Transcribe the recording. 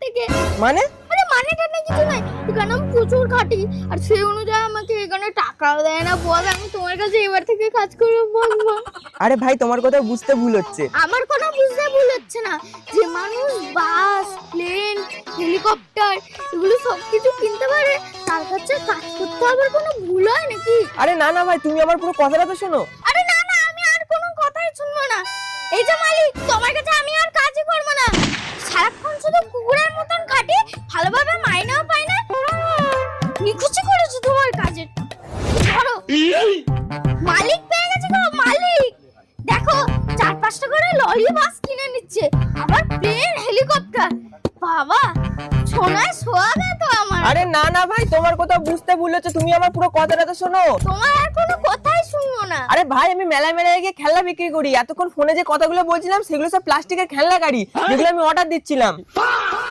থেকে। মানে আরে মানেটা না কিছু নাই, এখানে আমি প্রচুর খাটি আর সেই অনুযায়ী আমাকে এখানে টাকাও দেয় না। বল আমি তোমার কাছে এবার থেকে কাজ করবো বলবো? আরে ভাই তোমার কথা বুঝতে ভুল হচ্ছে। আমার কোনো বুঝতে ভুল হচ্ছে না যে মানুষ বাস, প্লেন, হেলিকপ্টার এগুলো সবকিছু কিনতে পারে, তার কাছে কাজ করতে আবার কোনো ভুল হয় নাকি? আরে না না ভাই, তুমি আমার পুরো কথাটা তো শোনো। আরে না না, আমি আর কোনো কথাই শুনবো না। এই যে মালিক, তোমার কাছে আমি আর কাজই করবো না। সারাক্ষণ শুধু কুকুরের মতন কাটি, ভালোভাবে মাইনেও পাই না। নিখুচি করেছো তোমার কাজের। ধরো মালিক পেয়ে গেছে গো, মালিক দেখো 4-5টা করে লরি বাস কিনে নিচ্ছে, আবার প্লেন, হেলিকপ্টার। বাবা সোনায় সোহাগা তো আমার। আরে না না ভাই, তোমার কথা বুঝতে ভুল হচ্ছে, তুমি আমার পুরো কথাটা তো শোনো। তোমার আর কোনো কথাই শুনবো না। আরে ভাই আমি মেলায় মেলায় গিয়ে খেলনা বিক্রি করি, এতক্ষণ ফোনে যে কথাগুলো বলছিলাম সেগুলো সব প্লাস্টিকের খেলনা গাড়ি, যেগুলো আমি অর্ডার দিচ্ছিলাম।